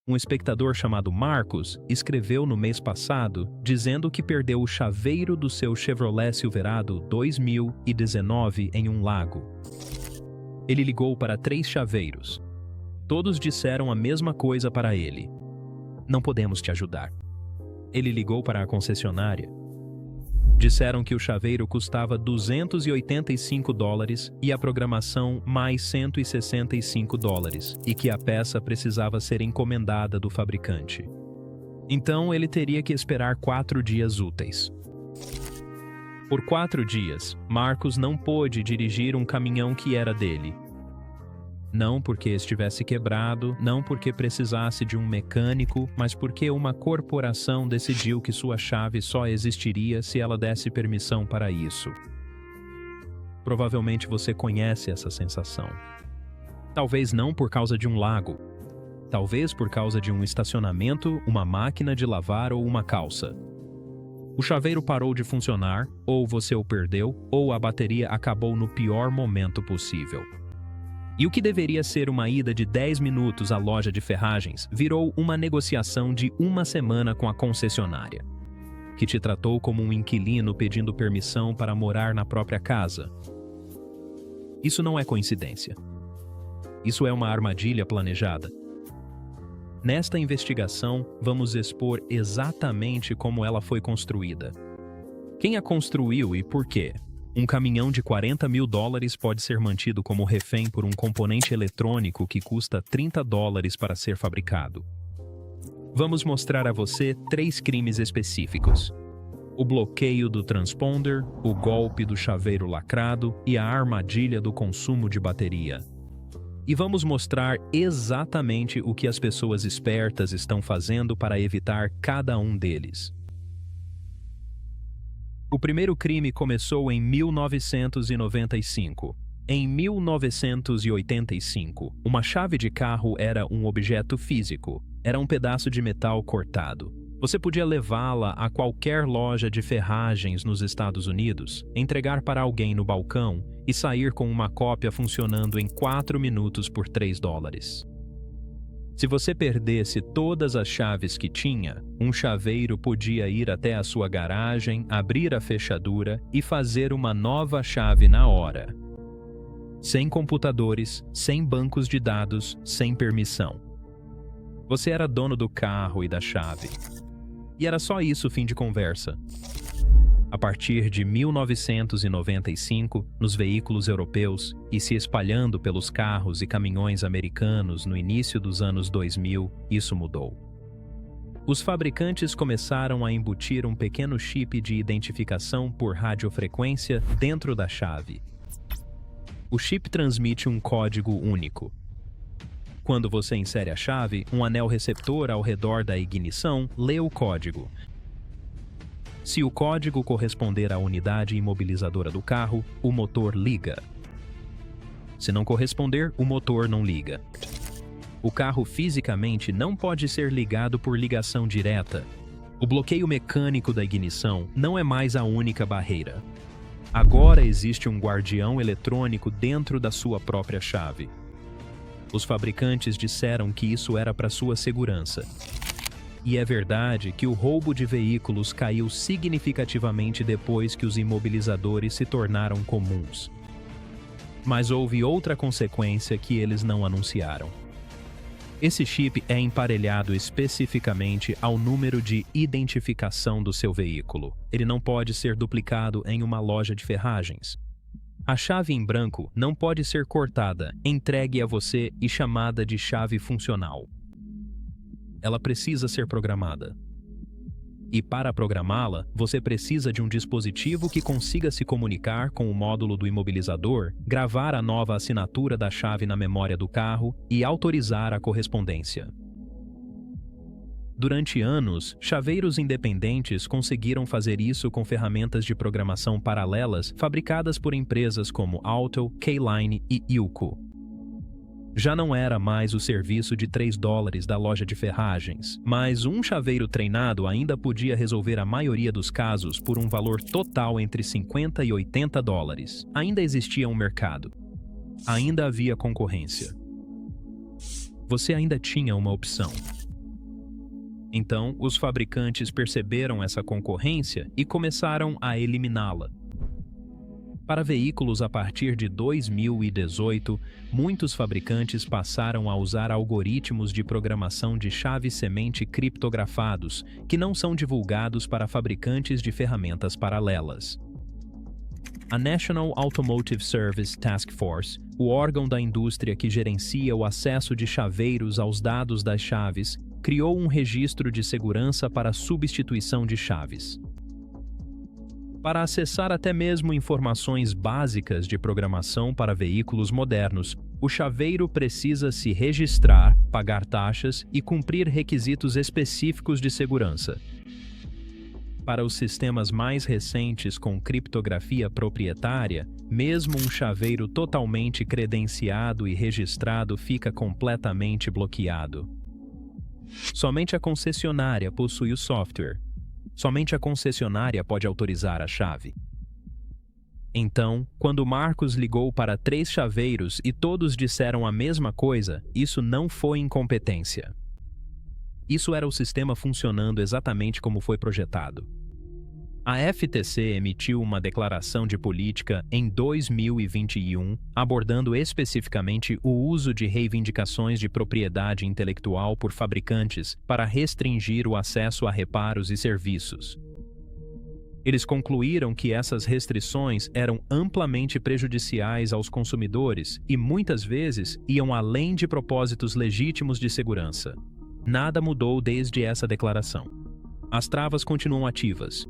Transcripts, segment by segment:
Um espectador chamado Marcos escreveu no mês passado dizendo que perdeu o chaveiro do seu Chevrolet Silverado 2019 em um lago. Ele ligou para 3 chaveiros. Todos disseram a mesma coisa para ele: "Não podemos te ajudar." Ele ligou para a concessionária. Disseram que o chaveiro custava $285 e a programação mais $165 e que a peça precisava ser encomendada do fabricante. Então ele teria que esperar 4 dias úteis. Por 4 dias, Marcos não pôde dirigir um caminhão que era dele. Não porque estivesse quebrado, não porque precisasse de um mecânico, mas porque uma corporação decidiu que sua chave só existiria se ela desse permissão para isso. Provavelmente você conhece essa sensação. Talvez não por causa de um lago. Talvez por causa de um estacionamento, uma máquina de lavar ou uma calça. O chaveiro parou de funcionar, ou você o perdeu, ou a bateria acabou no pior momento possível. E o que deveria ser uma ida de 10 minutos à loja de ferragens virou uma negociação de 1 semana com a concessionária, que te tratou como um inquilino pedindo permissão para morar na própria casa. Isso não é coincidência. Isso é uma armadilha planejada. Nesta investigação, vamos expor exatamente como ela foi construída. Quem a construiu e por quê? Um caminhão de $40 mil pode ser mantido como refém por um componente eletrônico que custa $30 para ser fabricado. Vamos mostrar a você 3 crimes específicos: o bloqueio do transponder, o golpe do chaveiro lacrado e a armadilha do consumo de bateria. E vamos mostrar exatamente o que as pessoas espertas estão fazendo para evitar cada um deles. O primeiro crime começou em 1995. Em 1985, uma chave de carro era um objeto físico. Era um pedaço de metal cortado. Você podia levá-la a qualquer loja de ferragens nos Estados Unidos, entregar para alguém no balcão e sair com uma cópia funcionando em 4 minutos por $3. Se você perdesse todas as chaves que tinha, um chaveiro podia ir até a sua garagem, abrir a fechadura e fazer uma nova chave na hora. Sem computadores, sem bancos de dados, sem permissão. Você era dono do carro e da chave. E era só isso, fim de conversa. A partir de 1995, nos veículos europeus e se espalhando pelos carros e caminhões americanos no início dos anos 2000, isso mudou. Os fabricantes começaram a embutir um pequeno chip de identificação por radiofrequência dentro da chave. O chip transmite um código único. Quando você insere a chave, um anel receptor ao redor da ignição lê o código. Se o código corresponder à unidade imobilizadora do carro, o motor liga. Se não corresponder, o motor não liga. O carro fisicamente não pode ser ligado por ligação direta. O bloqueio mecânico da ignição não é mais a única barreira. Agora existe um guardião eletrônico dentro da sua própria chave. Os fabricantes disseram que isso era para sua segurança. E é verdade que o roubo de veículos caiu significativamente depois que os imobilizadores se tornaram comuns. Mas houve outra consequência que eles não anunciaram. Esse chip é emparelhado especificamente ao número de identificação do seu veículo. Ele não pode ser duplicado em uma loja de ferragens. A chave em branco não pode ser cortada, entregue a você e chamada de chave funcional. Ela precisa ser programada. E para programá-la, você precisa de um dispositivo que consiga se comunicar com o módulo do imobilizador, gravar a nova assinatura da chave na memória do carro e autorizar a correspondência. Durante anos, chaveiros independentes conseguiram fazer isso com ferramentas de programação paralelas fabricadas por empresas como Auto, K-Line e Ilco. Já não era mais o serviço de $3 da loja de ferragens, mas um chaveiro treinado ainda podia resolver a maioria dos casos por um valor total entre $50 e $80. Ainda existia um mercado. Ainda havia concorrência. Você ainda tinha uma opção. Então, os fabricantes perceberam essa concorrência e começaram a eliminá-la. Para veículos a partir de 2018, muitos fabricantes passaram a usar algoritmos de programação de chave-semente criptografados, que não são divulgados para fabricantes de ferramentas paralelas. A National Automotive Service Task Force, o órgão da indústria que gerencia o acesso de chaveiros aos dados das chaves, criou um registro de segurança para a substituição de chaves. Para acessar até mesmo informações básicas de programação para veículos modernos, o chaveiro precisa se registrar, pagar taxas e cumprir requisitos específicos de segurança. Para os sistemas mais recentes com criptografia proprietária, mesmo um chaveiro totalmente credenciado e registrado fica completamente bloqueado. Somente a concessionária possui o software. Somente a concessionária pode autorizar a chave. Então, quando Marcos ligou para 3 chaveiros e todos disseram a mesma coisa, isso não foi incompetência. Isso era o sistema funcionando exatamente como foi projetado. A FTC emitiu uma declaração de política em 2021, abordando especificamente o uso de reivindicações de propriedade intelectual por fabricantes para restringir o acesso a reparos e serviços. Eles concluíram que essas restrições eram amplamente prejudiciais aos consumidores e muitas vezes iam além de propósitos legítimos de segurança. Nada mudou desde essa declaração. As travas continuam ativas.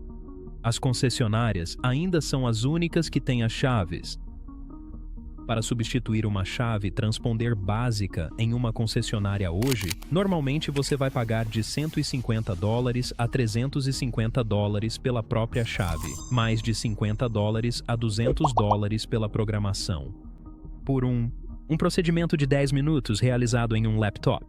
As concessionárias ainda são as únicas que têm as chaves. Para substituir uma chave transponder básica em uma concessionária hoje, normalmente você vai pagar de $150 a $350 pela própria chave, mais de $50 a $200 pela programação. Por um procedimento de 10 minutos realizado em um laptop.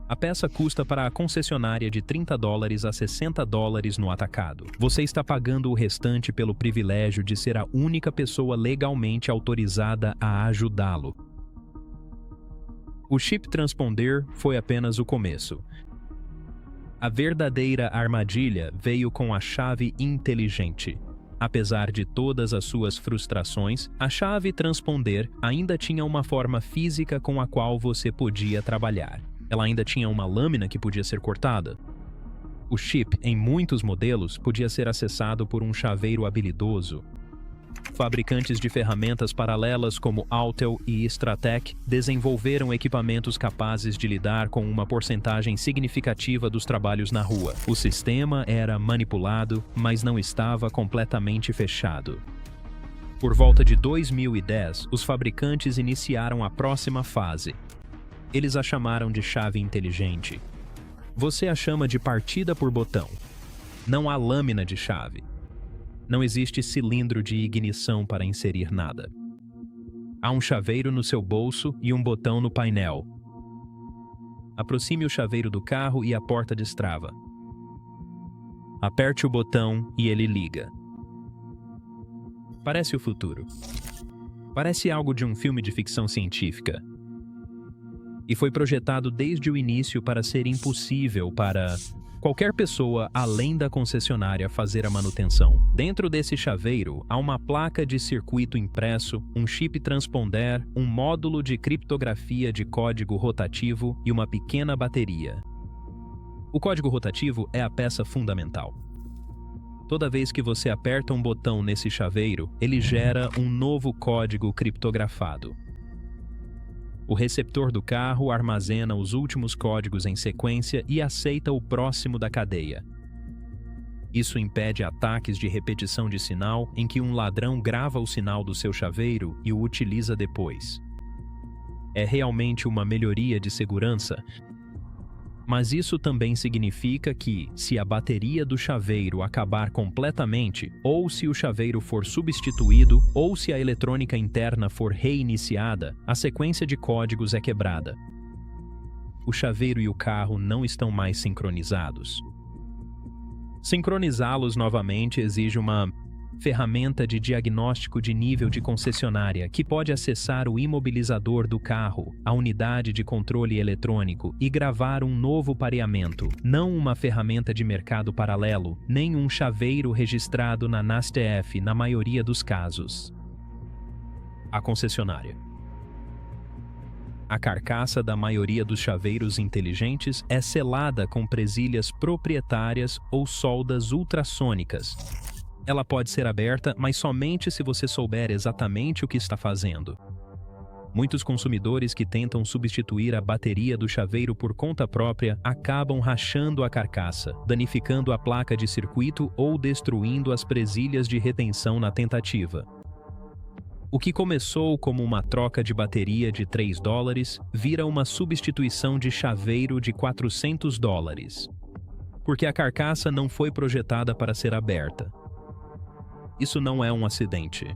A peça custa para a concessionária de $30 a $60 no atacado. Você está pagando o restante pelo privilégio de ser a única pessoa legalmente autorizada a ajudá-lo. O chip transponder foi apenas o começo. A verdadeira armadilha veio com a chave inteligente. Apesar de todas as suas frustrações, a chave transponder ainda tinha uma forma física com a qual você podia trabalhar. Ela ainda tinha uma lâmina que podia ser cortada. O chip, em muitos modelos, podia ser acessado por um chaveiro habilidoso. Fabricantes de ferramentas paralelas como Autel e Stratec desenvolveram equipamentos capazes de lidar com uma porcentagem significativa dos trabalhos na rua. O sistema era manipulado, mas não estava completamente fechado. Por volta de 2010, os fabricantes iniciaram a próxima fase. Eles a chamaram de chave inteligente. Você a chama de partida por botão. Não há lâmina de chave. Não existe cilindro de ignição para inserir nada. Há um chaveiro no seu bolso e um botão no painel. Aproxime o chaveiro do carro e a porta destrava. Aperte o botão e ele liga. Parece o futuro. Parece algo de um filme de ficção científica. E foi projetado desde o início para ser impossível para qualquer pessoa além da concessionária fazer a manutenção. Dentro desse chaveiro, há uma placa de circuito impresso, um chip transponder, um módulo de criptografia de código rotativo e uma pequena bateria. O código rotativo é a peça fundamental. Toda vez que você aperta um botão nesse chaveiro, ele gera um novo código criptografado. O receptor do carro armazena os últimos códigos em sequência e aceita o próximo da cadeia. Isso impede ataques de repetição de sinal em que um ladrão grava o sinal do seu chaveiro e o utiliza depois. É realmente uma melhoria de segurança, mas isso também significa que, se a bateria do chaveiro acabar completamente, ou se o chaveiro for substituído, ou se a eletrônica interna for reiniciada, a sequência de códigos é quebrada. O chaveiro e o carro não estão mais sincronizados. Sincronizá-los novamente exige uma ferramenta de diagnóstico de nível de concessionária que pode acessar o imobilizador do carro, a unidade de controle eletrônico e gravar um novo pareamento, não uma ferramenta de mercado paralelo, nem um chaveiro registrado na NASTF na maioria dos casos. A concessionária. A carcaça da maioria dos chaveiros inteligentes é selada com presilhas proprietárias ou soldas ultrassônicas. Ela pode ser aberta, mas somente se você souber exatamente o que está fazendo. Muitos consumidores que tentam substituir a bateria do chaveiro por conta própria acabam rachando a carcaça, danificando a placa de circuito ou destruindo as presilhas de retenção na tentativa. O que começou como uma troca de bateria de $3 vira uma substituição de chaveiro de $400, porque a carcaça não foi projetada para ser aberta. Isso não é um acidente.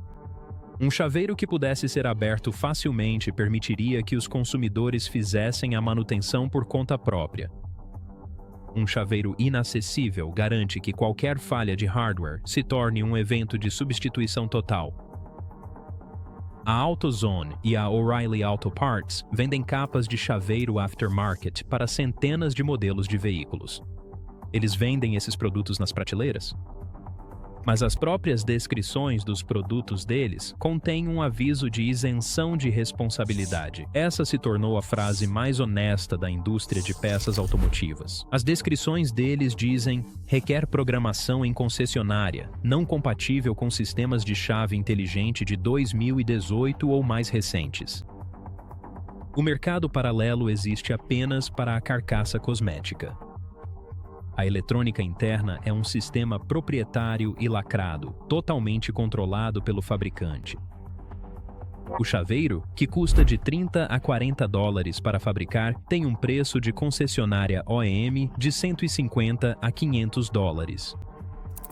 Um chaveiro que pudesse ser aberto facilmente permitiria que os consumidores fizessem a manutenção por conta própria. Um chaveiro inacessível garante que qualquer falha de hardware se torne um evento de substituição total. A AutoZone e a O'Reilly Auto Parts vendem capas de chaveiro aftermarket para centenas de modelos de veículos. Eles vendem esses produtos nas prateleiras? Mas as próprias descrições dos produtos deles contêm um aviso de isenção de responsabilidade. Essa se tornou a frase mais honesta da indústria de peças automotivas. As descrições deles dizem: requer programação em concessionária, não compatível com sistemas de chave inteligente de 2018 ou mais recentes. O mercado paralelo existe apenas para a carcaça cosmética. A eletrônica interna é um sistema proprietário e lacrado, totalmente controlado pelo fabricante. O chaveiro, que custa de $30 a $40 para fabricar, tem um preço de concessionária OEM de $150 a $500.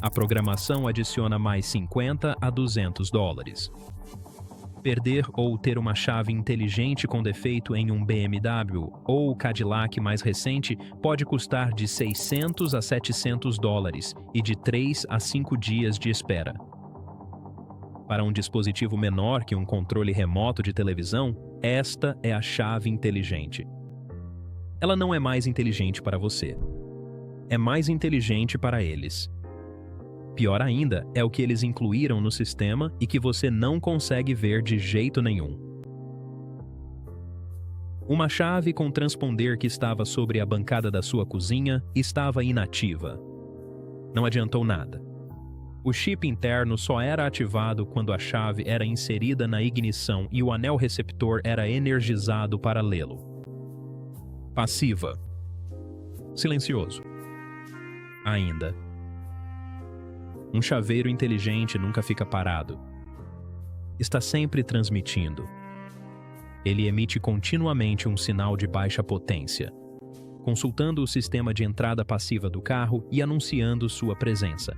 A programação adiciona mais $50 a $200. Perder ou ter uma chave inteligente com defeito em um BMW ou Cadillac mais recente pode custar de $600 a $700 e de 3 a 5 dias de espera. Para um dispositivo menor que um controle remoto de televisão, esta é a chave inteligente. Ela não é mais inteligente para você. É mais inteligente para eles. Pior ainda é o que eles incluíram no sistema e que você não consegue ver de jeito nenhum. Uma chave com transponder que estava sobre a bancada da sua cozinha estava inativa. Não adiantou nada. O chip interno só era ativado quando a chave era inserida na ignição e o anel receptor era energizado para lê-lo. Passiva. Silencioso. Ainda. Um chaveiro inteligente nunca fica parado. Está sempre transmitindo. Ele emite continuamente um sinal de baixa potência, consultando o sistema de entrada passiva do carro e anunciando sua presença.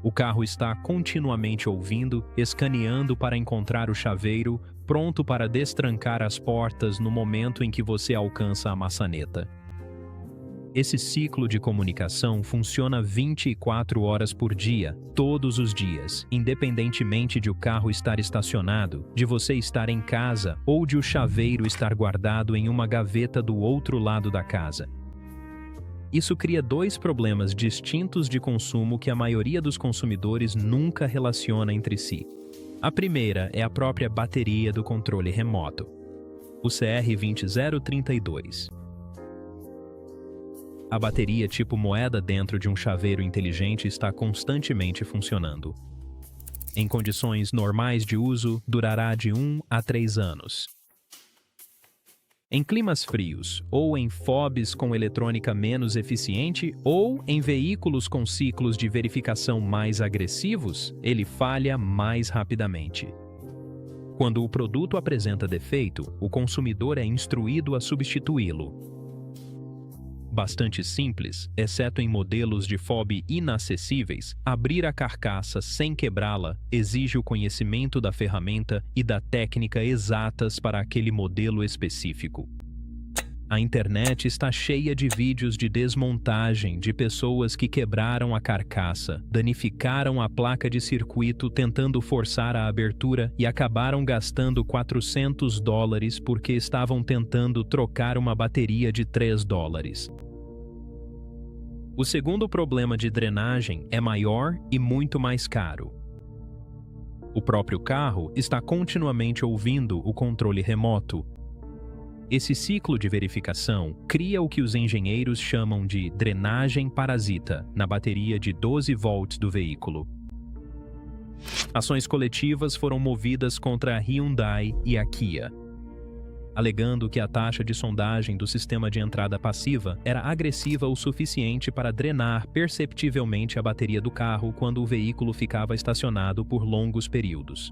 O carro está continuamente ouvindo, escaneando para encontrar o chaveiro, pronto para destrancar as portas no momento em que você alcança a maçaneta. Esse ciclo de comunicação funciona 24 horas por dia, todos os dias, independentemente de o carro estar estacionado, de você estar em casa ou de o chaveiro estar guardado em uma gaveta do outro lado da casa. Isso cria dois problemas distintos de consumo que a maioria dos consumidores nunca relaciona entre si. A primeira é a própria bateria do controle remoto, o CR20032. A bateria tipo moeda dentro de um chaveiro inteligente está constantemente funcionando. Em condições normais de uso, durará de 1 a 3 anos. Em climas frios, ou em fobs com eletrônica menos eficiente, ou em veículos com ciclos de verificação mais agressivos, ele falha mais rapidamente. Quando o produto apresenta defeito, o consumidor é instruído a substituí-lo. Bastante simples, exceto em modelos de FOB inacessíveis, abrir a carcaça sem quebrá-la exige o conhecimento da ferramenta e da técnica exatas para aquele modelo específico. A internet está cheia de vídeos de desmontagem de pessoas que quebraram a carcaça, danificaram a placa de circuito tentando forçar a abertura e acabaram gastando $400 porque estavam tentando trocar uma bateria de $3. O segundo problema de drenagem é maior e muito mais caro. O próprio carro está continuamente ouvindo o controle remoto. Esse ciclo de verificação cria o que os engenheiros chamam de drenagem parasita na bateria de 12 volts do veículo. Ações coletivas foram movidas contra a Hyundai e a Kia, alegando que a taxa de sondagem do sistema de entrada passiva era agressiva o suficiente para drenar perceptivelmente a bateria do carro quando o veículo ficava estacionado por longos períodos.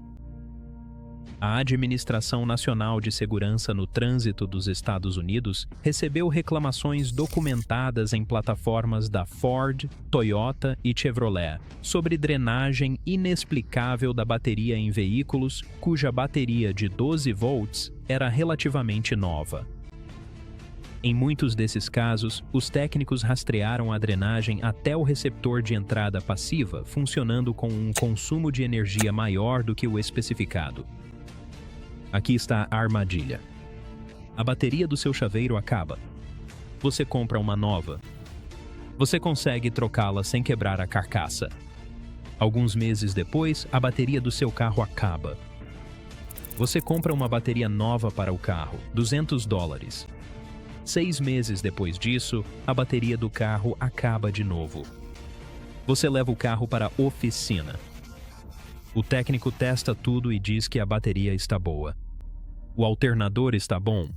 A Administração Nacional de Segurança no Trânsito dos Estados Unidos recebeu reclamações documentadas em plataformas da Ford, Toyota e Chevrolet sobre drenagem inexplicável da bateria em veículos cuja bateria de 12 volts era relativamente nova. Em muitos desses casos, os técnicos rastrearam a drenagem até o receptor de entrada passiva, funcionando com um consumo de energia maior do que o especificado. Aqui está a armadilha. A bateria do seu chaveiro acaba. Você compra uma nova. Você consegue trocá-la sem quebrar a carcaça. Alguns meses depois, a bateria do seu carro acaba. Você compra uma bateria nova para o carro, $200. 6 meses depois disso, a bateria do carro acaba de novo. Você leva o carro para a oficina. O técnico testa tudo e diz que a bateria está boa. O alternador está bom.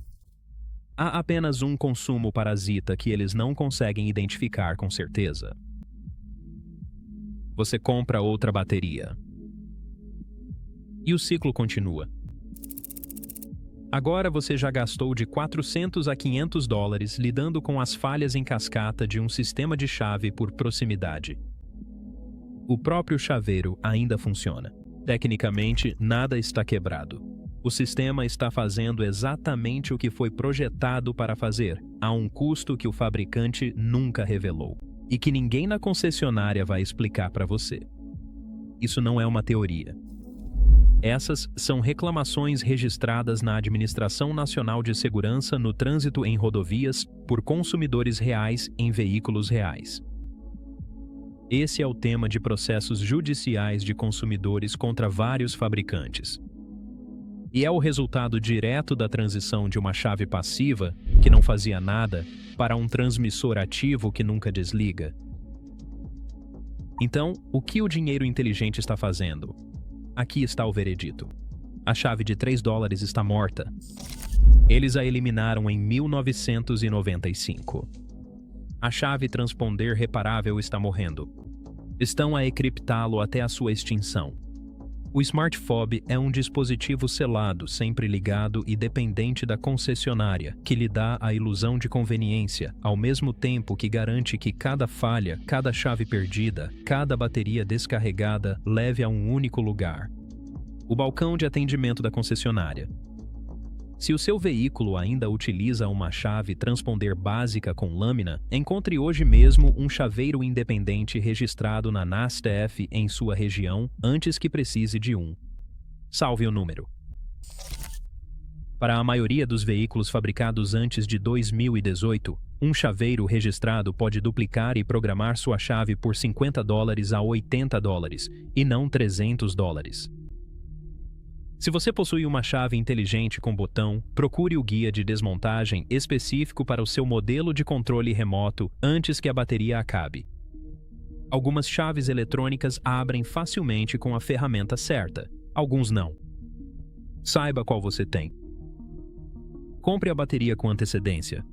Há apenas um consumo parasita que eles não conseguem identificar com certeza. Você compra outra bateria. E o ciclo continua. Agora você já gastou de $400 a $500 lidando com as falhas em cascata de um sistema de chave por proximidade. O próprio chaveiro ainda funciona. Tecnicamente, nada está quebrado. O sistema está fazendo exatamente o que foi projetado para fazer, a um custo que o fabricante nunca revelou, e que ninguém na concessionária vai explicar para você. Isso não é uma teoria. Essas são reclamações registradas na Administração Nacional de Segurança no Trânsito em Rodovias por consumidores reais em veículos reais. Esse é o tema de processos judiciais de consumidores contra vários fabricantes. E é o resultado direto da transição de uma chave passiva, que não fazia nada, para um transmissor ativo que nunca desliga. Então, o que o dinheiro inteligente está fazendo? Aqui está o veredito. A chave de $3 está morta. Eles a eliminaram em 1995. A chave transponder reparável está morrendo. Estão a encriptá-lo até a sua extinção. O Smart Fob é um dispositivo selado, sempre ligado e dependente da concessionária, que lhe dá a ilusão de conveniência, ao mesmo tempo que garante que cada falha, cada chave perdida, cada bateria descarregada leve a um único lugar: o balcão de atendimento da concessionária. Se o seu veículo ainda utiliza uma chave transponder básica com lâmina, encontre hoje mesmo um chaveiro independente registrado na NASTF em sua região antes que precise de um. Salve o número. Para a maioria dos veículos fabricados antes de 2018, um chaveiro registrado pode duplicar e programar sua chave por $50 a $80 e não $300. Se você possui uma chave inteligente com botão, procure o guia de desmontagem específico para o seu modelo de controle remoto antes que a bateria acabe. Algumas chaves eletrônicas abrem facilmente com a ferramenta certa, alguns não. Saiba qual você tem. Compre a bateria com antecedência.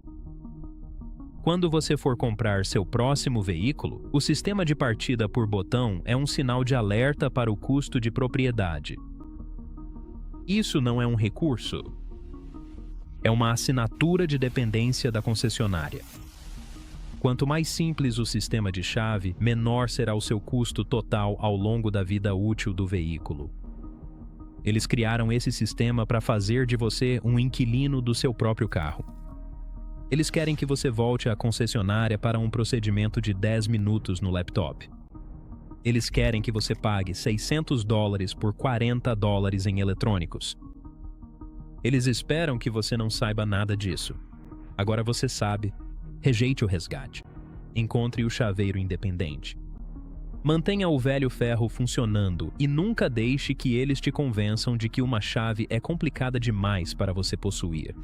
Quando você for comprar seu próximo veículo, o sistema de partida por botão é um sinal de alerta para o custo de propriedade. Isso não é um recurso. É uma assinatura de dependência da concessionária. Quanto mais simples o sistema de chave, menor será o seu custo total ao longo da vida útil do veículo. Eles criaram esse sistema para fazer de você um inquilino do seu próprio carro. Eles querem que você volte à concessionária para um procedimento de 10 minutos no laptop. Eles querem que você pague $600 por $40 em eletrônicos. Eles esperam que você não saiba nada disso. Agora você sabe. Rejeite o resgate. Encontre o chaveiro independente. Mantenha o velho ferro funcionando e nunca deixe que eles te convençam de que uma chave é complicada demais para você possuir.